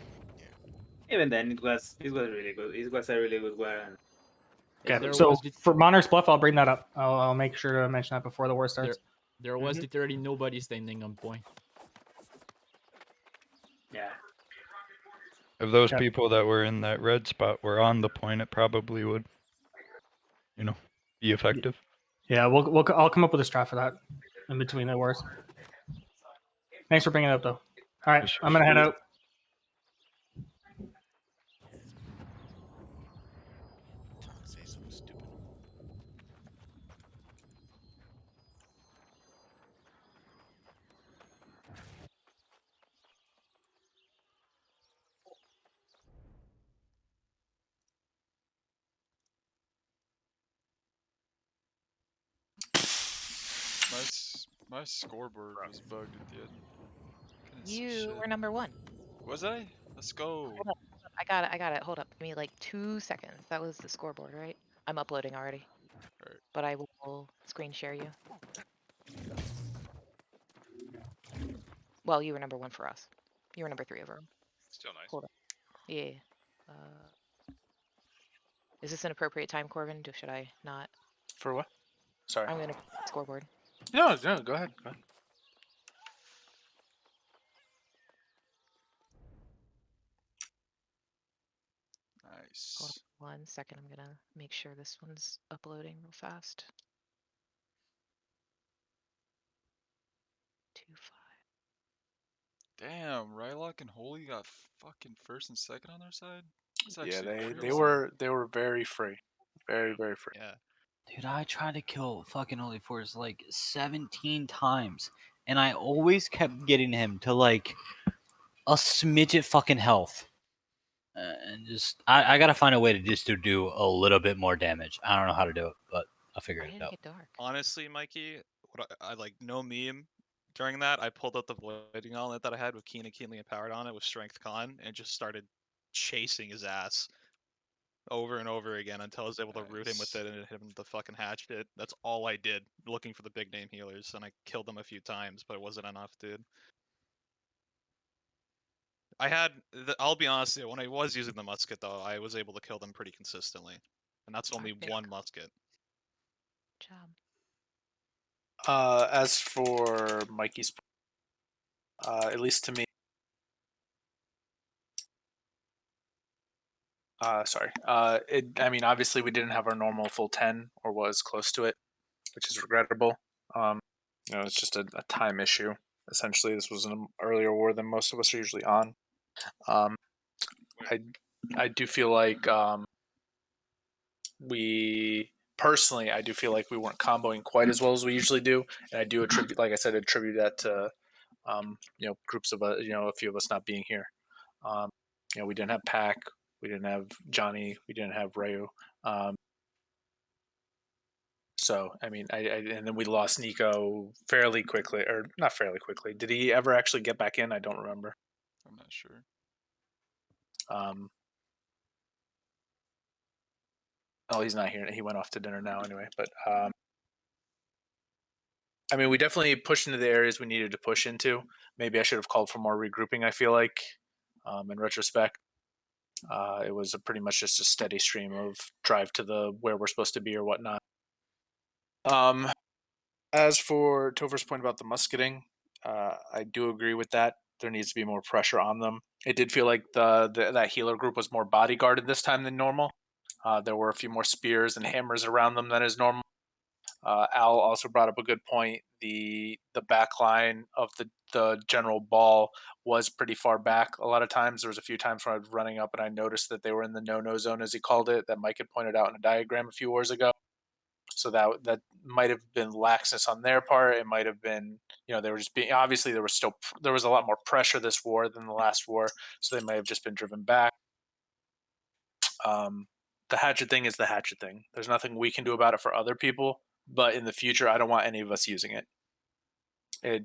Even then, it was really good. It was a really good war. And Okay, There so was lit- for Monarch's Bluff, I'll bring that up. I'll make sure to mention that before the war starts. There was literally nobody standing on point. Yeah. If those Okay. people that were in that red spot were on the point, it probably would, be effective. Yeah, I'll come up with a strat for that in between the wars. Thanks for bringing it up, though. All right, I'm gonna head out. Say something stupid. My scoreboard was bugged at the end. Couldn't see You shit. were number 1. Was I? Let's go. Hold up. I got it. Hold up. Give me like 2 seconds. That was the scoreboard, right? I'm uploading already. Alright. But I will screen share you. Well, you were number 1 for us. You were number 3 overall. Still nice. Hold up. Yeah. Is this an appropriate time, Corbin? Should I not? For what? Sorry. I'm gonna scoreboard. No, go ahead. Go ahead. Nice. Hold on 1 second. I'm gonna make sure this one's uploading real fast. 2-5. Damn, Rylock and Holy got fucking first and second on their side. That's Yeah, actually they crazy. were very free, very free. Yeah. Dude, I tried to kill fucking Holy Force like 17 times, and I always kept getting him to like a smidge of fucking health. And just, I gotta find a way to just to do a little bit more damage. I don't know how to do it, but I'll figure it out. Honestly, Mikey, what I like, no meme. During that, I pulled out the Voiding Gauntlet that I had with Keen and Keenly Empowered on it with Strength Con and just started chasing his ass over and over again until I was able to root him with it and hit him with the fucking hatchet. That's all I did, looking for the big name healers, and I killed them a few times, but it wasn't enough, dude. I'll be honest with you, when I was using the musket though, I was able to kill them pretty consistently. And that's only one musket. Job. As for Mikey's, at least to me, sorry. I mean, obviously we didn't have our normal full 10 or was close to it, which is regrettable. It's just a time issue. Essentially, this was an earlier war than most of us are usually on. I do feel like I do feel like we weren't comboing quite as well as we usually do, and I do attribute, like I said, attribute that to groups of a few of us not being here. We didn't have Pac, we didn't have Johnny, we didn't have Rayu. So I mean, and then we lost Nico fairly quickly, or not fairly quickly. Did he ever actually get back in? I don't remember. I'm not sure. Oh, he's not here. He went off to dinner now anyway. But I mean, we definitely pushed into the areas we needed to push into. Maybe I should have called for more regrouping. I feel like, in retrospect, it was pretty much just a steady stream of drive to the where we're supposed to be or whatnot. As for Topher's point about the musketing, I do agree with that. There needs to be more pressure on them. It did feel like that healer group was more bodyguarded this time than normal. There were a few more spears and hammers around them than is normal. Al also brought up a good point. The back line of the general ball was pretty far back. A lot of times, there was a few times when I was running up and I noticed that they were in the no-no zone, as he called it, that Mike had pointed out in a diagram a few wars ago. So that might have been laxness on their part. It might have been, they were just being, obviously there was a lot more pressure this war than the last war, so they might have just been driven back. The hatchet thing is the hatchet thing. There's nothing we can do about it for other people, but in the future, I don't want any of us using it. It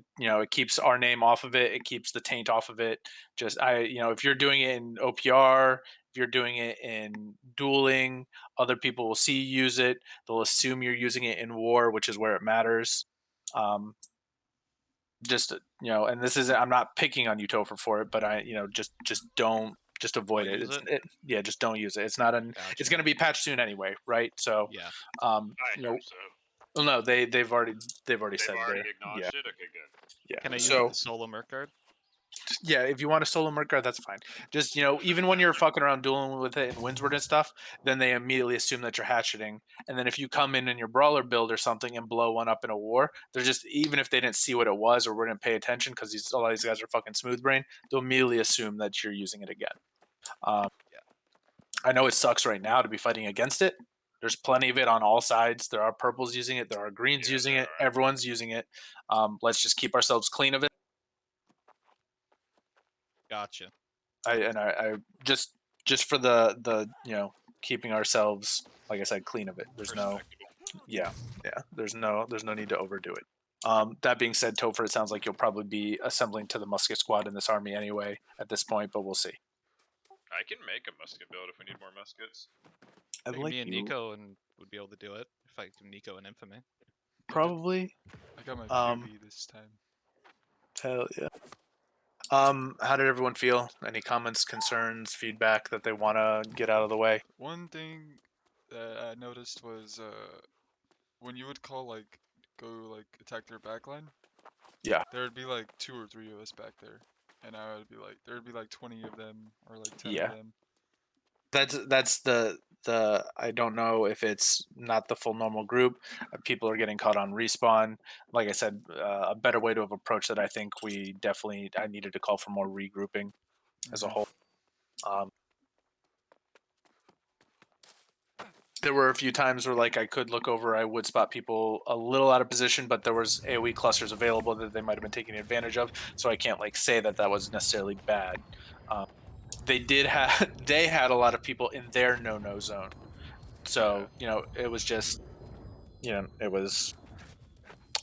keeps our name off of it. It keeps the taint off of it. If you're doing it in OPR, if you're doing it in dueling, other people will see you use it. They'll assume you're using it in war, which is where it matters. And this is, I'm not picking on you, Topher, for it, but just avoid Don't it. use Yeah, just don't use it. It's not it's going to be patched soon anyway, right? So yeah. I hope so. Well, no, they've already said already they're acknowledged it. Okay, good. yeah. Can I use So the solo merc card? yeah, if you want a solo merc card, that's fine. Just even when you're fucking around dueling with it in Windsward and stuff, then they immediately assume that you're hatcheting. And then if you come in your brawler build or something and blow one up in a war, they're just, even if they didn't see what it was or didn't pay attention, because a lot of these guys are fucking smooth brain, they'll immediately assume that you're using it again. I know it sucks right now to be fighting against it. There's plenty of it on all sides. There are purples using it. There are greens using it. Everyone's using it. Let's just keep ourselves clean of it. Gotcha. I just for the keeping ourselves, like I said, clean of it. There's no there's no need to overdo it. That being said, Topher, it sounds like you'll probably be assembling to the musket squad in this army anyway at this point, but we'll see. I can make a musket build if we need more muskets. I think me and Nico would be able to do it if I do Nico and Infamy. Probably. I got my QB this time. Hell yeah. How did everyone feel? Any comments, concerns, feedback that they want to get out of the way? One thing that I noticed was when you would call go attack their backline. Yeah. There would be like 2 or 3 of us back there, and there would be like 20 of them or like 10 Yeah. of them. That's the I don't know if it's not the full normal group. People are getting caught on respawn. Like I said, a better way to have approached that. I think I needed to call for more regrouping as a whole. There were a few times where I could look over, I would spot people a little out of position, but there was AoE clusters available that they might have been taking advantage of. So I can't say that was necessarily bad. They had a lot of people in their no zone. So it was just it was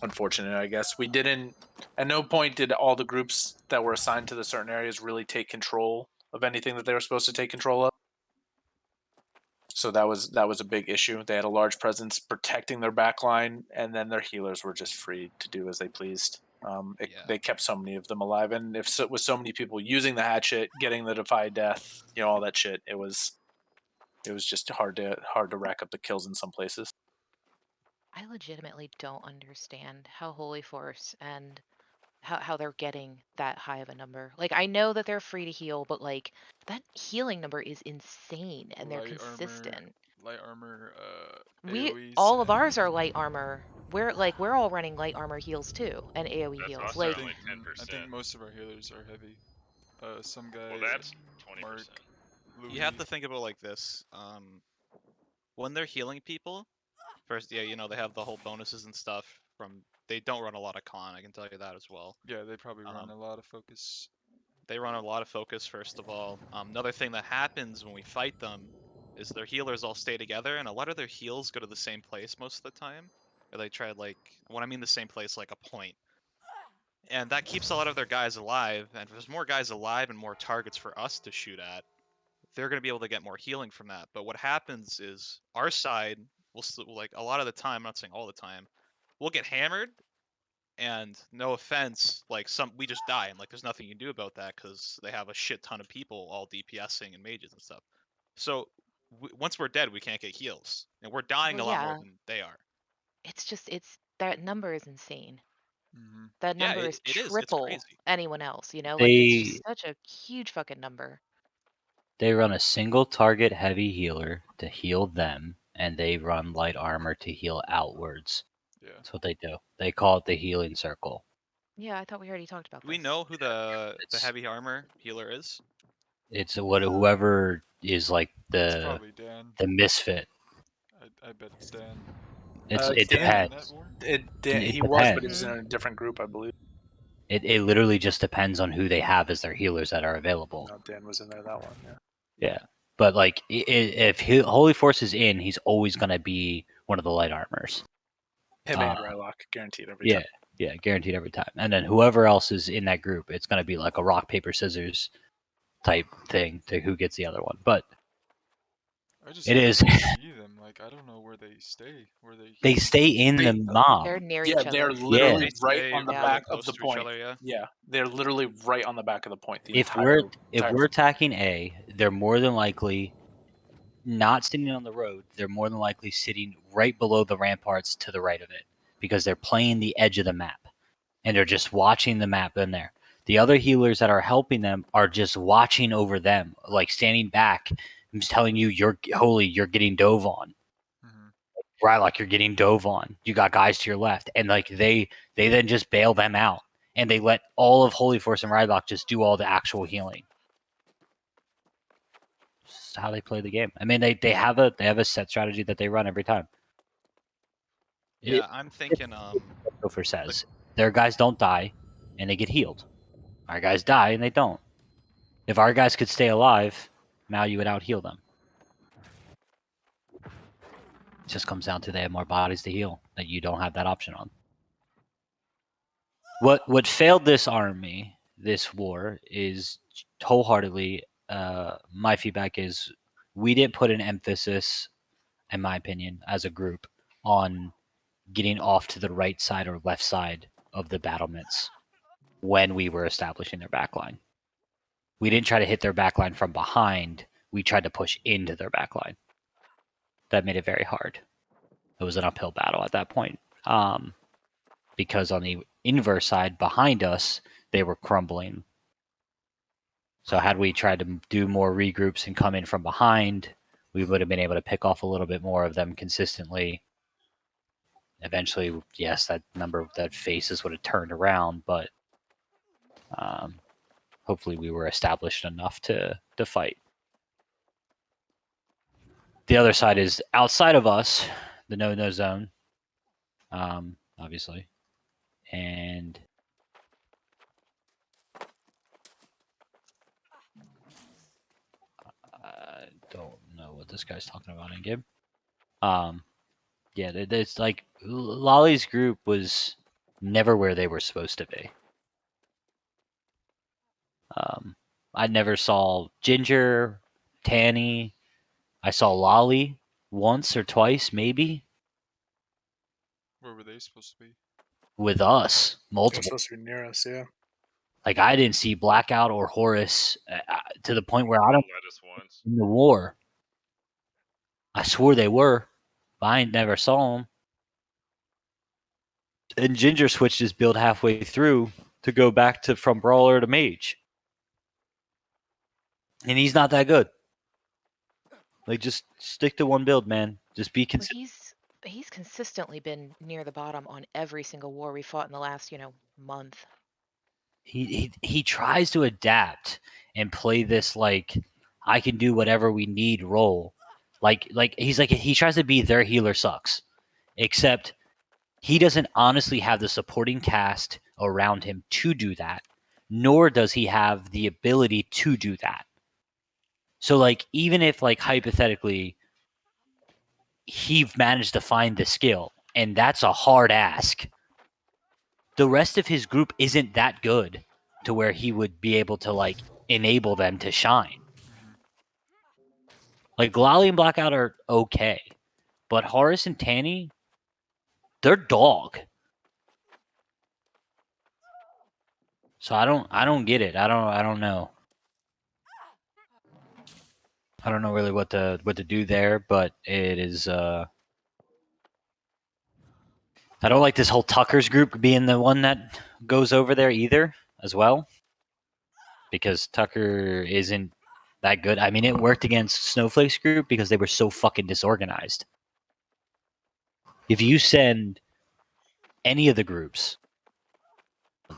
unfortunate, I guess. We didn't, at no point did all the groups that were assigned to the certain areas really take control of anything that they were supposed to take control of. So that was a big issue. They had a large presence protecting their backline, and then their healers were just free to do as they pleased. They kept so many of them alive, and with so many people using the hatchet, getting the defy death, all that shit, it was just hard to rack up the kills in some places. I legitimately don't understand how Holy Force and how they're getting that high of a number. I know that they're free to heal, but that healing number is insane and they're consistent. Light armor, All of ours are light armor. We're all running light armor heals too and AoE That's heals. also only 10%. I think most of our healers are heavy. Some guy. Well, that's 20%. Mark, You have to think about it like this. When they're healing people, first, they have the whole bonuses and stuff they don't run a lot of con, I can tell you that as well. Yeah, they probably run a lot of focus. They run a lot of focus, first of all. Another thing that happens when we fight them is their healers all stay together, and a lot of their heals go to the same place most of the time. Or they try, when I mean the same place, like a point. And that keeps a lot of their guys alive, and if there's more guys alive and more targets for us to shoot at, they're going to be able to get more healing from that. But what happens is our side will a lot of the time, I'm not saying all the time, we'll get hammered, and no offense, we just die, and there's nothing you can do about that because they have a shit ton of people all DPSing and mages and stuff. So once we're dead, we can't get heals, and we're dying a lot more than they are. It's that number is insane. Mm-hmm. That number is triple it's crazy. anyone else. They, it's just such a huge fucking number. They run a single target heavy healer to heal them, and they run light armor to heal outwards. Yeah. That's what they do. They call it the healing circle. Yeah, I thought we already talked about Do we this. know who the It's- heavy armor healer is? It's what whoever is like It's the probably Dan. misfit. I bet it's Dan. It Dan, in that depends. war? It He was, but he depends. was in a different group, I believe. It literally just depends on who they have as their healers that are available. No, Dan was in there that one. Yeah. Yeah, but like if Holy Force is in, he's always gonna be one of the light armors. Him and Rylock, guaranteed every Yeah, time. yeah, guaranteed every time. And then whoever else is in that group, it's gonna be like a rock paper scissors type thing to who gets the other one. But I just it is. rarely see them. Like I don't know where they stay. Where they They healing stay from. in the mob. They're near Yeah, each they're other. literally They right stay on the Yeah. really back of close the to each point. other, yeah. They're literally right on the back of the point. The If entire, we're attacking A, they're more than likely not sitting on the road. They're more than likely sitting right below the ramparts to the right of it because they're playing the edge of the map and they're just watching the map in there. The other healers that are helping them are just watching over them, like standing back and just telling you, you're getting dove on. Right, like you're getting dove on. You got guys to your left. And like they then just bail them out. And they let all of Holy Force and Rylock just do all the actual healing. That's how they play the game. I mean they have a set strategy that they run every time. Yeah, I'm thinking Gopher says their guys don't die and they get healed. Our guys die and they don't. If our guys could stay alive, now you would out heal them. It just comes down to they have more bodies to heal that you don't have that option on. What failed this army, this war, is wholeheartedly. My feedback is we didn't put an emphasis, in my opinion, as a group, on getting off to the right side or left side of the battlements when we were establishing their backline. We didn't try to hit their backline from behind. We tried to push into their backline. That made it very hard. It was an uphill battle at that point. Because on the inverse side behind us, they were crumbling. So had we tried to do more regroups and come in from behind, we would have been able to pick off a little bit more of them consistently. Eventually, yes, that number of that faces would have turned around, but hopefully we were established enough to fight. The other side is outside of us, the no zone, obviously, and I don't know what this guy's talking about in game. Yeah, it's like Lolly's group was never where they were supposed to be. I never saw Ginger, Tanny. I saw Lolly once or twice, maybe. Where were they supposed to be? With us, They're multiple. supposed to be near us, yeah. Like I didn't see Blackout or Horus to the point where I don't in the war. I swore they were, but I never saw them. And Ginger switched his build halfway through to go back to from Brawler to Mage. And he's not that good. Like, just stick to one build, man. Just be Well, consistent. he's consistently been near the bottom on every single war we fought in the last, month. He tries to adapt and play this like I can do whatever we need role. Like he tries to be their healer sucks. Except he doesn't honestly have the supporting cast around him to do that, nor does he have the ability to do that. So like even if like hypothetically he managed to find the skill, and that's a hard ask, the rest of his group isn't that good to where he would be able to like enable them to shine. Like Lolly and Blackout are okay, but Horace and Tanny, they're dog. So I don't get it. I don't know. I don't know really what to do there, but it is. I don't like this whole Tucker's group being the one that goes over there either, as well, because Tucker isn't that good. I mean, it worked against Snowflake's group because they were so fucking disorganized. If you send any of the groups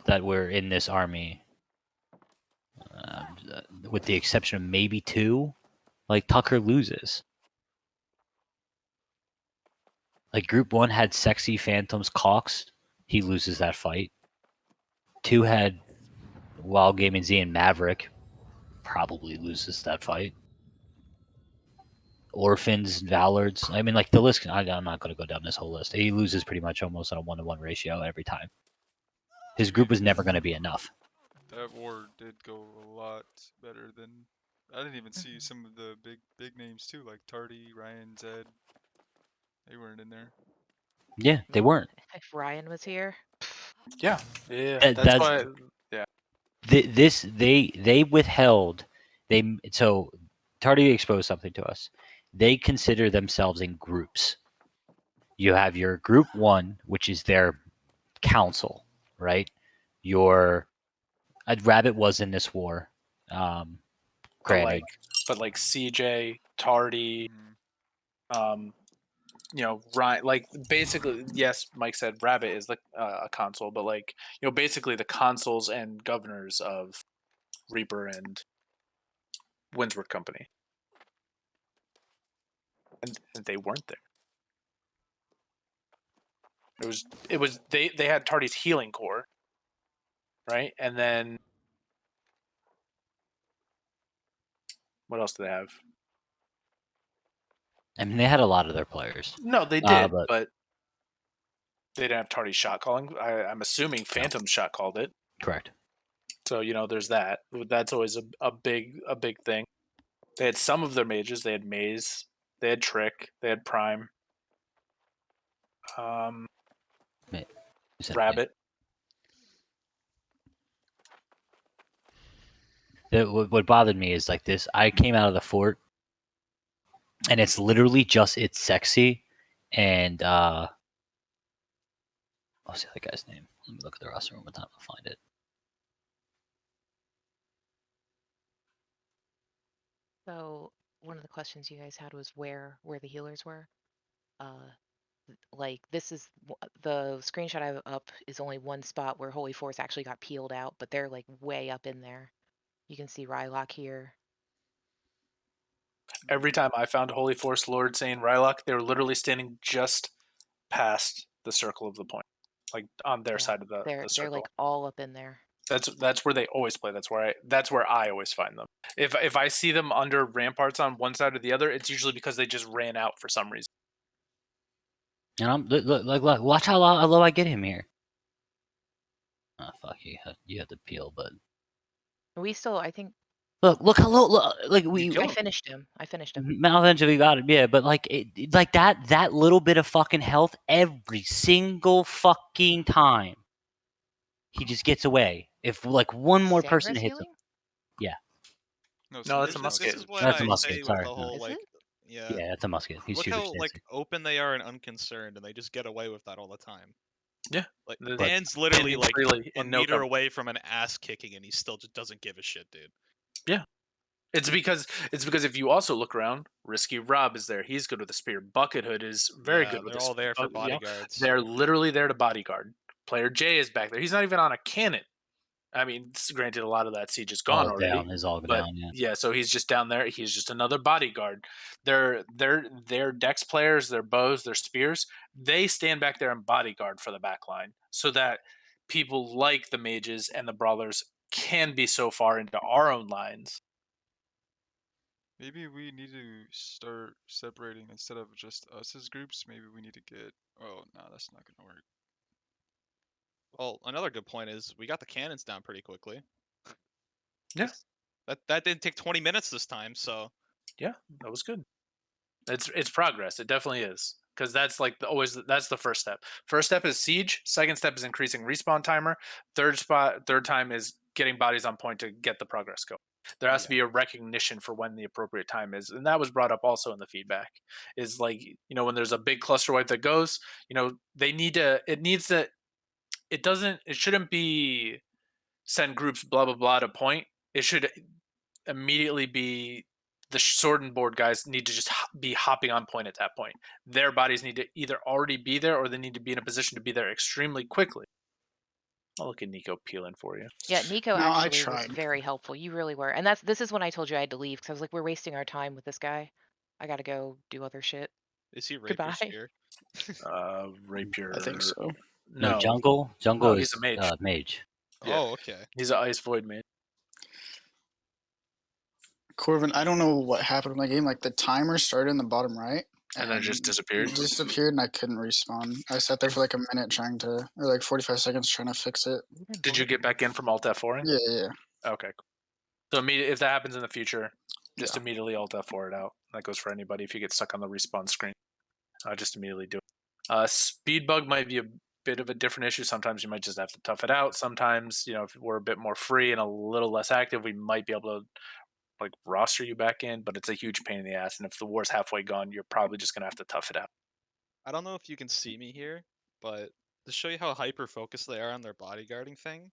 that were in this army, with the exception of maybe 2, like Tucker loses. Like Group 1 had Sexy, Phantoms, Cox. He loses that fight. 2 had Wild Gaming Z and Maverick. Probably loses that fight. Orphans, Vallards. I mean, like the list. I'm not going to go down this whole list. He loses pretty much almost on a 1-to-1 ratio every time. His group was never going to be enough. That war did go a lot better than. I didn't even see some of the big names too, like Tardy, Ryan, Zed. They weren't in there. Yeah, they weren't. If Ryan was here. Yeah. That's why. Yeah. They withheld. So Tardy exposed something to us. They consider themselves in groups. You have your Group 1, which is their council, right? Your Rabbit was in this war. Granted, But like CJ, Tardy, Ryan, like basically, yes, Mike said Rabbit is like a console, but like basically the consuls and governors of Reaper and Windsworth Company, and they weren't there. It was they had Tardy's healing core, right? And then what else do they have? I mean, they had a lot of their players. No, they did, but but they didn't have Tardy's shot calling. I'm assuming Phantom shot called it. Correct. So there's that. That's always a big thing. They had some of their mages. They had Maze. They had Trick. They had Prime. Rabbit. What bothered me is like this. I came out of the fort, and it's literally just it's Sexy, and what's the other guy's name? Let me look at the roster one more time to find it. So one of the questions you guys had was where the healers were. Like this is the screenshot I have up is only one spot where Holy Force actually got peeled out, but they're like way up in there. You can see Rylock here. Every time I found Holy Force Lord saying Rylock, they were literally standing just past the circle of the point, like on their side of the circle. They're like all up in there. That's where they always play. That's where I always find them. If I see them under ramparts on one side or the other, it's usually because they just ran out for some reason. And I'm look, watch how low I get him here. Oh fuck, you had to peel, but We still, I think. Look how low. Like I finished him. Mal eventually got it, yeah, but like like that little bit of fucking health every single fucking time. He just gets away. If like one more person Sandra's hits him. healing? Yeah. No, that's a musket. This is what That's a I musket, say with sorry. the whole Is like, it? yeah. Yeah, that's a musket. He's Look shooter how like Stancy. open they are and unconcerned, and they just get away with that all the time. Yeah, like But Dan's literally standing like freely a in no meter cover. away from an ass kicking, and he still just doesn't give a shit, dude. Yeah. It's because if you also look around, Risky Rob is there. He's good with the spear. Bucket Hood is very Yeah, good with they're the all spear. there for bodyguards. They're literally there to bodyguard. Player J is back there. He's not even on a cannon. I mean, granted, a lot of that siege is gone All already. down is all but down, yeah. so he's just down there. He's just another bodyguard. They're dex players, their bows, their spears. They stand back there and bodyguard for the back line so that people like the mages and the brawlers can be so far into our own lines. Maybe we need to start separating instead of just us as groups. Maybe we need to get. Oh no, that's not gonna work. Well, another good point is we got the cannons down pretty quickly. Yeah. That didn't take 20 minutes this time, so. Yeah, that was good. It's progress. It definitely is. Because that's like that's the first step. First step is siege. Second step is increasing respawn timer. Third time is getting bodies on point to get the progress going. There has to be a recognition for when the appropriate time is, and that was brought up also in the feedback. Is like when there's a big cluster wipe that goes, they need to. It needs to. It doesn't. It shouldn't be send groups blah blah blah to point. It should immediately be the sword and board guys need to just be hopping on point at that point. Their bodies need to either already be there or they need to be in a position to be there extremely quickly. I'll look at Nico peeling for you. Yeah, Nico No, I actually was tried. very helpful. You really were. And this is when I told you I had to leave because I was like, we're wasting our time with this guy. I gotta go do other shit. Is he Rapier Goodbye. Spear? Rapier. I think so. No, No. jungle. Jungle No, is he's a mage. mage. Yeah. Oh, okay. He's an Ice Void mage. Corvin, I don't know what happened with my game. Like the timer started in the bottom right, And then it just disappeared? It disappeared, and I couldn't respawn. I sat there for like a minute trying to, or like 45 seconds trying to fix it. Did you get back in from Alt F4? Yeah. Okay. Cool. So if that happens in the future, just immediately Alt F4 it out. That goes for anybody if you get stuck on the respawn screen. Just immediately do it. Speed bug might be a bit of a different issue. Sometimes you might just have to tough it out. Sometimes, if we're a bit more free and a little less active, we might be able to like roster you back in, but it's a huge pain in the ass. And if the war's halfway gone, you're probably just gonna have to tough it out. I don't know if you can see me here, but to show you how hyper focused they are on their bodyguarding thing,